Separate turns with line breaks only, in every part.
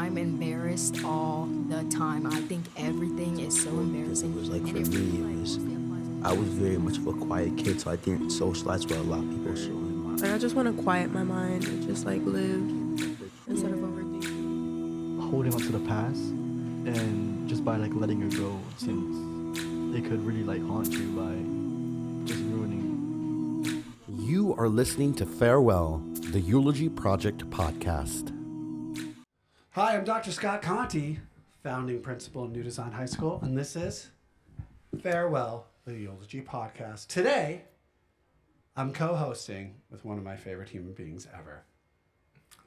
I'm embarrassed all the time. I think everything is so embarrassing.
It was like,
And
for
it
me,
really,
it
like,
was,
mostly applies in
I was very much of a quiet kid, so I didn't socialize with a lot of people. So
Like, I just want to quiet my mind and just like live instead of overthinking.
Holding on to the past and just by like letting it go, since it could really like haunt you by just ruining.
You are listening to Farewell, the Eulogy Project podcast.
Hi, I'm Dr. Scott Conti, founding principal of New Design High School, and this is Farewell, the Eulogy podcast. Today, I'm co-hosting with one of my favorite human beings ever.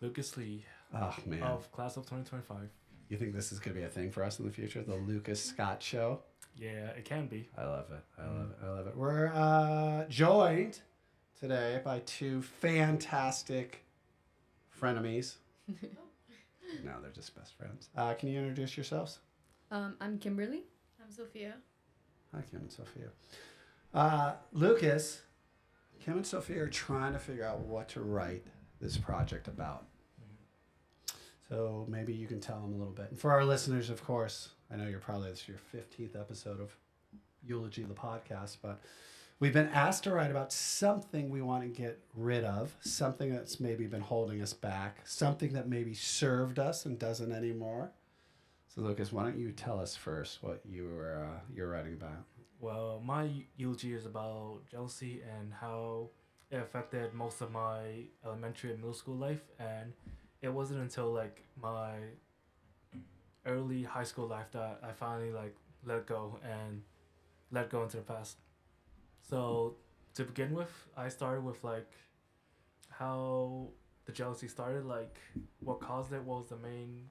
Lucas Lee
Oh, man.
of class of 2025.
You think this is going to be a thing for us in the future? The Lucas Scott Show?
Yeah, it can be.
I love it. I love it. We're joined today by two fantastic frenemies. No, they're just best friends. Can you introduce yourselves?
I'm Kimberly.
I'm Sofia.
Hi, Kim and Sofia. Lucas, Kim and Sofia are trying to figure out what to write this project about. So maybe you can tell them a little bit. And for our listeners, of course, I know this is your 15th episode of Eulogy, the podcast, but we've been asked to write about something we want to get rid of, something that's maybe been holding us back, something that maybe served us and doesn't anymore. So Lucas, why don't you tell us first what you're writing about?
Well, my eulogy is about jealousy and how it affected most of my elementary and middle school life, and it wasn't until like my early high school life that I finally like let go into the past. So to begin with, I started with like how the jealousy started, like what caused it, what was the main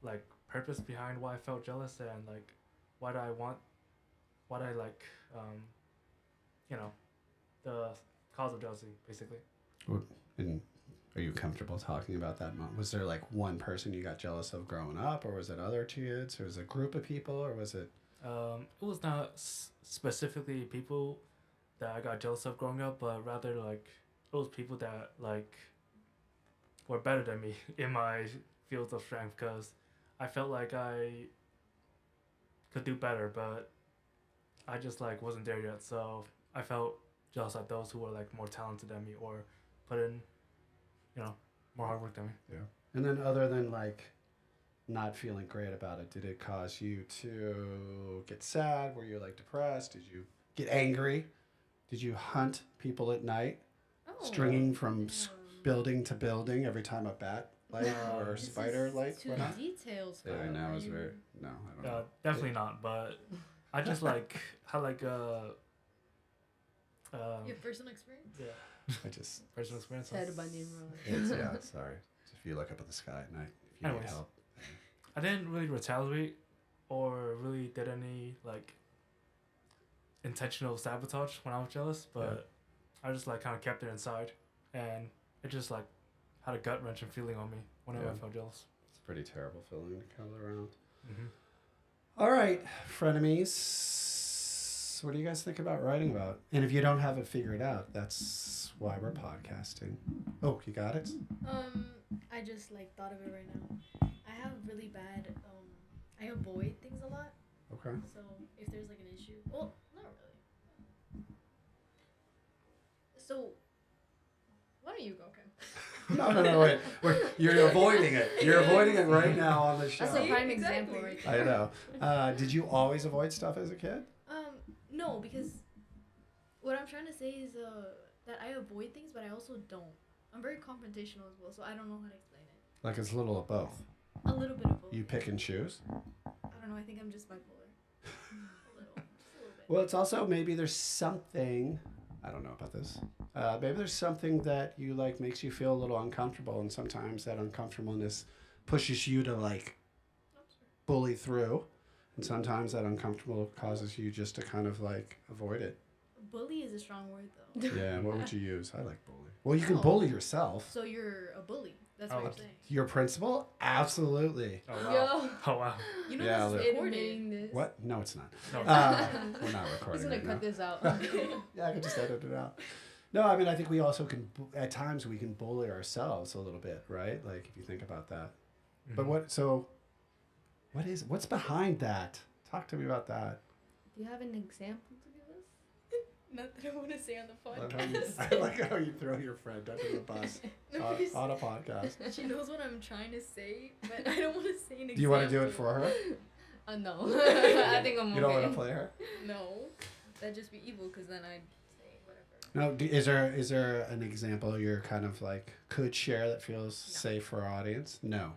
like purpose behind why I felt jealous, and like what I like the cause of jealousy basically.
And are you comfortable talking about that moment? Was there like one person you got jealous of growing up, or was it other kids, or was it a group of people, or was it?
It was not specifically people that I got jealous of growing up, but rather like it was people that like were better than me in my fields of strength, because I felt like I could do better, but I just like wasn't there yet. So I felt jealous at those who were like more talented than me or put in, more hard work than me.
Yeah. And then other than like not feeling great about it, did it cause you to get sad? Were you like depressed? Did you get angry? Did you hunt people at night? Stringing from building to building every time a bat light or a spider light went on?
Details.
Yeah, I know. It was very... No, I don't know.
Definitely not, but I just like had like
Your personal experience?
Yeah.
I just...
Personal experience.
Ted Bunyan
Yeah, sorry. If you look up at the sky at night, if you
Anyways.
need help.
I didn't really retaliate or really did any like intentional sabotage when I was jealous, but I just like kind of kept it inside, and it just like had a gut wrenching feeling on me whenever I felt jealous.
It's a pretty terrible feeling to come around.
Mm-hmm.
All right, frenemies. What do you guys think about writing about? And if you don't have it figured out, that's why we're podcasting. Oh, you got it?
I just like thought of it right now. I have really bad, I avoid things a lot.
Okay.
So if there's like an issue, well, not really. So, why don't you go, Kim?
No, wait. You're avoiding it. You're avoiding it right now on the show.
That's a prime
Exactly.
example right there.
I know. Did you always avoid stuff as a kid?
No, because what I'm trying to say is that I avoid things, but I also don't. I'm very confrontational as well, so I don't know how to explain it.
Like it's a little of both.
A little bit of both.
You pick and choose?
I don't know. I think I'm just bipolar. a little bit.
Well, it's also maybe there's something, I don't know about this. Maybe there's something that you like makes you feel a little uncomfortable, and sometimes that uncomfortableness pushes you to like bully through, and sometimes that uncomfortable causes you just to kind of like avoid it.
Bully is a strong word, though.
Yeah, what would you use? I like bully. Well, you can bully yourself.
So you're a bully. That's what you're saying.
Your principal? Absolutely.
Oh wow.
Yo.
Oh wow.
You know
Yeah,
this is recorded.
Admitting this.
What? No, it's not.
No.
We're not recording
He's gonna
right
cut
now.
this out.
Yeah, I can just edit it out. No, I mean, I think we also can, at times we can bully ourselves a little bit, right? Like if you think about that. But what's behind that? Talk to me about that.
Do you have an example to give us?
Not that I want to say on the
I like how you throw your friend under the bus
No, because
on a podcast.
she knows what I'm trying to say, but I don't want to say an example.
Do you want to do it for her?
No. I think I'm
You don't want
okay.
to play her?
No, that'd just be evil because then I'd say whatever.
No. Is there an example you're kind of like could share that feels safe for our audience? No.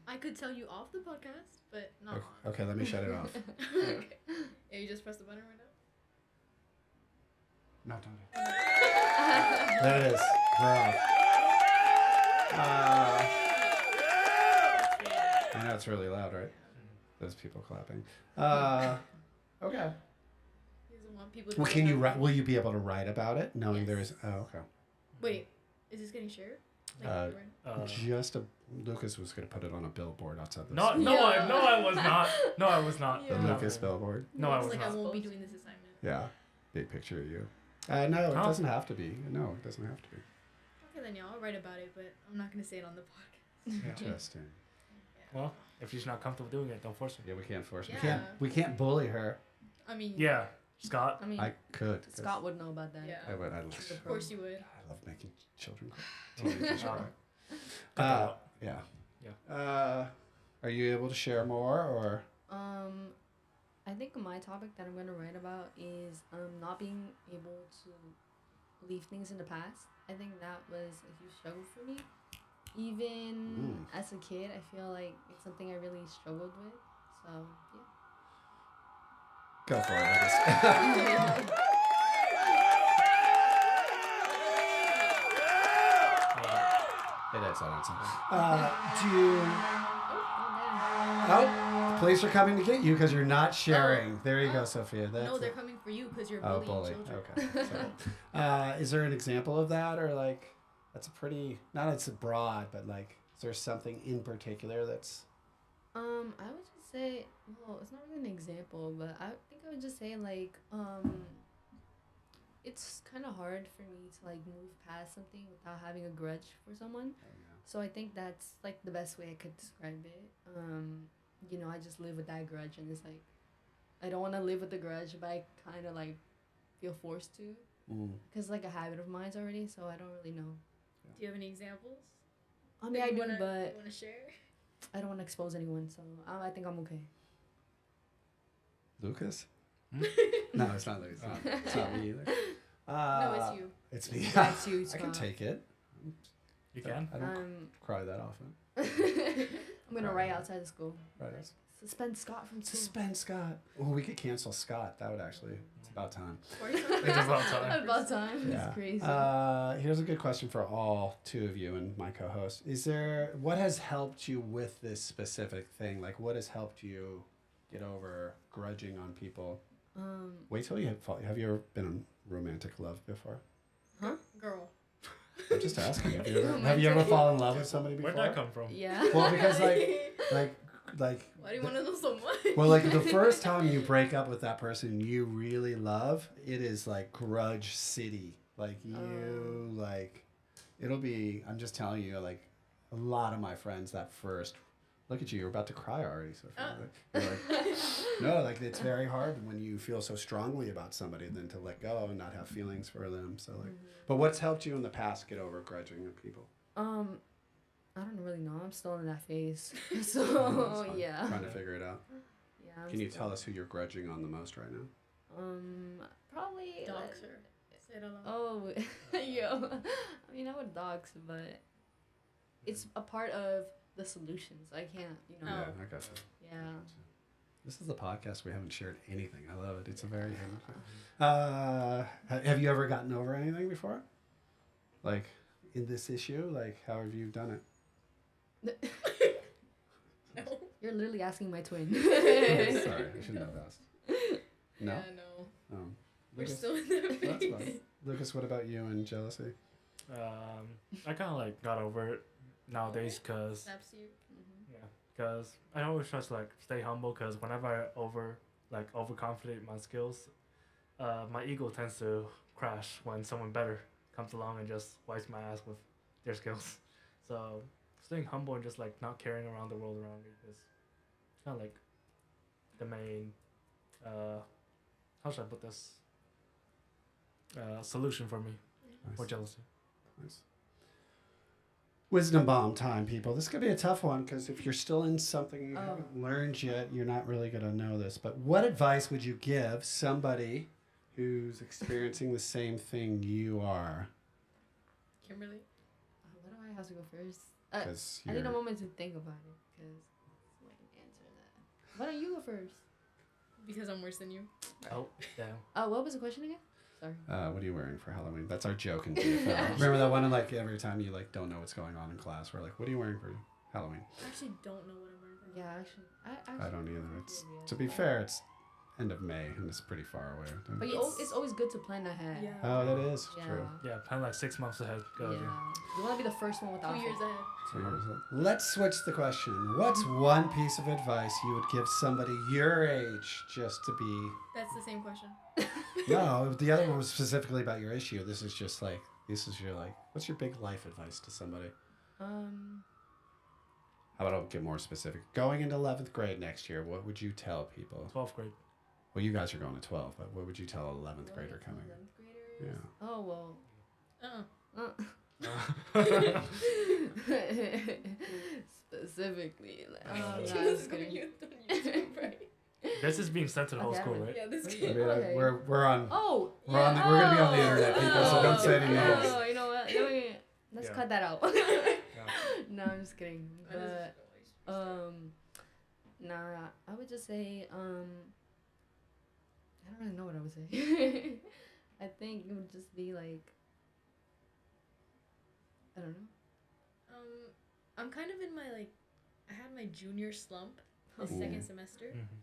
I could tell you off the podcast, but not on.
Okay, let me shut it off.
Okay. Yeah, you just press the button right now.
No, don't do it. There it is. We're off. I know it's really loud, right? Those people clapping. Okay.
He doesn't want people to
Well,
know
can you
that-
write? Will you be able to write about it, knowing
Yes.
there is? Oh, okay.
Wait, is this getting shared?
Uh,
right
Lucas was gonna put it on a billboard outside the
No, I was not. No, I was not.
the
Yeah.
Lucas billboard.
No, I
It's
was
like I
not.
won't be doing this assignment.
Yeah, big picture of you. No, it
Huh?
doesn't have to be. No, it doesn't have to be.
Okay, then yeah, I'll write about it, but I'm not gonna say it on the podcast.
Interesting.
Well, if she's not comfortable doing it, don't force her.
Yeah, we can't force.
Yeah.
We can't bully her.
I mean,
Yeah, Scott.
I mean,
I could. 'cause
Scott would know about that.
Yeah.
I would.
Of course you would.
I love making children cry. Teenagers cry.
Cut that out.
Yeah.
Yeah.
Are you able to share more or?
I think my topic that I'm gonna write about is not being able to leave things in the past. I think that was a huge struggle for me. Even as a kid, I feel like it's something I really struggled with. So yeah.
Go for it, Lucas. It is awesome. Do you? Oh, the police are coming to get you because you're not sharing. There you go, Sophia. That's
No, they're coming for you because you're
Oh,
bullying
bully.
children.
Okay. So, is there an example of that, or like, that's a pretty not it's broad, but like, is there something in particular that's?
I would just say, well, it's not really an example, but I think I would just say like, it's kind of hard for me to like move past something without having a grudge for someone. So I think that's like the best way I could describe it. You know, I just live with that grudge, and it's like, I don't want to live with the grudge, but I kind of like feel forced to, cause like a habit of mine's already. So I don't really know.
Do you have any examples?
I mean,
that
I
you
do,
wanna,
but
you wanna share?
I don't want to expose anyone, so I think I'm okay.
Lucas? No, it's not Lucas. It's not me either.
No, it's you.
It's me.
That's you,
I can
Scott.
take it.
You can.
I don't cry that often.
I'm gonna write outside the school.
Right.
Suspend Scott from school.
Suspend Scott. Oh, we could cancel Scott. That would actually. It's about time.
It's about time.
About time.
Yeah.
It's crazy.
Here's a good question for all two of you and my co-host. What has helped you with this specific thing? Like, what has helped you get over grudging on people? Wait till you have you ever been in romantic love before?
Girl.
I'm just asking. Have you ever fallen in love with somebody before?
Where'd that come from?
Yeah.
Well, because like.
Why do you want to know so much?
Well, like the first time you break up with that person you really love, it is like grudge city. Like you like, it'll be. I'm just telling you, like a lot of my friends that first. Look at you, you're about to cry already. So you're like, no, like it's very hard when you feel so strongly about somebody then to let go and not have feelings for them. So like, but what's helped you in the past get over grudging of people?
I don't really know. I'm still in that phase.
That's
So
fine.
yeah.
Trying to figure it out.
Yeah.
Can you tell us who you're grudging on the most right now?
Probably.
Dogs her. Say it aloud.
Oh, yo. I mean, I would dogs, but it's a part of the solutions. I can't, you know.
Yeah, I got you.
Yeah.
This is the podcast. We haven't shared anything. I love it. It's a very. Have you ever gotten over anything before? Like in this issue, like how have you done it?
No.
You're literally asking my twin.
Sorry, I shouldn't have asked. No.
Yeah, no. We're
Lucas?
still in that
That's
phase.
fine. Lucas, what about you and jealousy?
I kind of like got over it nowadays because
Snaps you.
because I always try to like stay humble because whenever I overconfident my skills, my ego tends to crash when someone better comes along and just wipes my ass with their skills. So staying humble and just like not carrying around the world around you is kind of like the main how should I put this solution for me for jealousy.
Nice. Wisdom bomb time, people. This could be a tough one because if you're still in something you haven't learned yet, you're not really going to know this. But what advice would you give somebody who's experiencing the same thing you are?
Kimberly? Why do I have to go first?
'Cause
I need a
you're-
moment to think about it because I can answer that. Why don't you go first?
Because I'm worse than you.
Oh, damn.
What was the question again? Sorry.
What are you wearing for Halloween? That's our joke in DFL. Remember that one? Like every time you like don't know what's going on in class, we're like, "What are you wearing for Halloween?"
I actually don't know what I'm wearing.
Yeah, actually,
I don't either. It's to be fair, it's end of May and it's pretty far away.
But it's always good to plan ahead.
Yeah.
Oh, that is
Yeah.
true.
Yeah, kind of like 6 months ahead.
Yeah. You want to be the first one without
2 years ahead.
Let's switch the question. What's one piece of advice you would give somebody your age just to be?
That's the same question.
No, the other one was specifically about your issue. This is just like your like. What's your big life advice to somebody? How about I'll get more specific? Going into 11th grade next year, what would you tell people?
12th grade.
Well, you guys are going to 12, but what would you tell 11th grader coming?
11th graders?
Yeah.
Oh, well. Specifically. Like, no, just kidding.
This is being sent to the whole school, right?
Yeah, this
I
kid.
mean,
Okay.
we're on.
Oh,
We're on. We're gonna be on the internet, people. So don't say any names.
Oh, you know what? Let's
Yeah.
cut that out.
Yeah.
No, I'm just kidding. But nah, I would just say I don't really know what I would say. I think it would just be like I don't know.
I'm kind of in my I had my junior slump this
Ooh.
second semester.
Mm-hmm.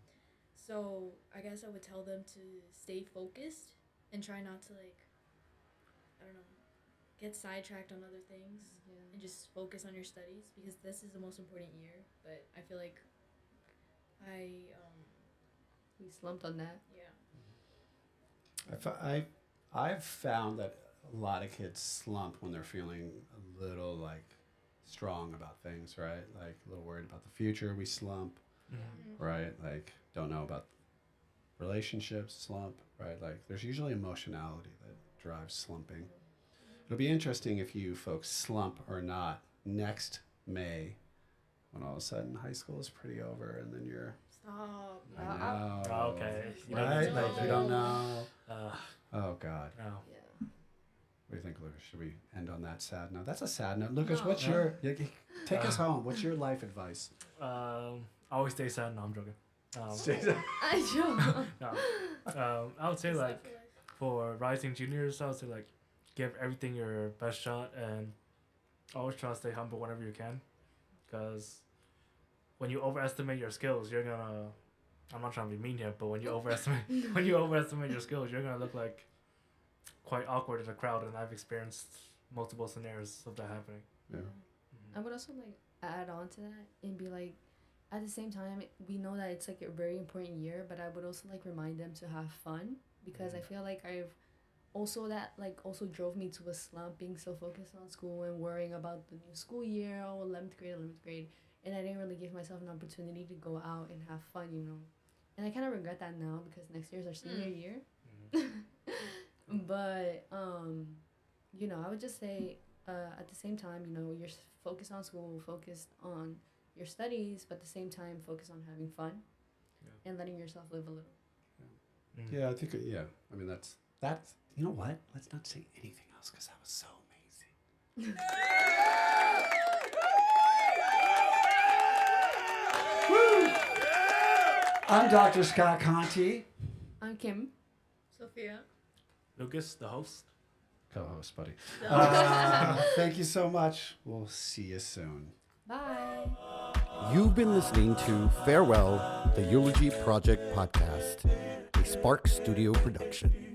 So I guess I would tell them to stay focused and try not to I don't know, get sidetracked on other things and just focus on your studies because this is the most important year. But I feel like
We slumped on that.
yeah.
I've found that a lot of kids slump when they're feeling a little strong about things, right? Like a little worried about the future. We slump, right? Like don't know about relationships, slump, right? Like there's usually emotionality that drives slumping. It'll be interesting if you folks slump or not next May, when all of a sudden high school is pretty over and then you're.
Stop.
I know.
Okay. You don't
Right?
need to know
Like you
that.
don't know.
Uh,
Oh God.
no.
Yeah.
What do you think, Lucas? Should we end on that sad note? That's a sad note. Lucas,
No.
what's your take us home? What's your life advice?
Always stay sad. No, I'm joking.
I joke.
No. I would say for rising juniors, I would say give everything your best shot and always try to stay humble whenever you can, because when you overestimate your skills, you're gonna. I'm not trying to be mean here, but when you overestimate your skills, you're gonna look like quite awkward in a crowd, and I've experienced multiple scenarios of that happening.
Yeah.
I would also add on to that and be at the same time we know that it's a very important year, but I would also remind them to have fun because I feel like I've also that also drove me to a slump, being so focused on school and worrying about the new school year, 11th grade, and I didn't really give myself an opportunity to go out and have fun, and I kind of regret that now because next year is our senior year. But I would just say at the same time, you're focused on school, focused on your studies, but at the same time focus on having fun and letting yourself live a little.
Yeah, I think. Yeah, I mean that's. You know what? Let's not say anything else because that was so amazing. Woo! I'm Dr. Scott Conti.
I'm Kim.
Sophia.
Lucas, the host.
Co-host, buddy. Thank you so much. We'll see you soon.
Bye.
You've been listening to Farewell, the Eulogy Project podcast, a Spark Studio production.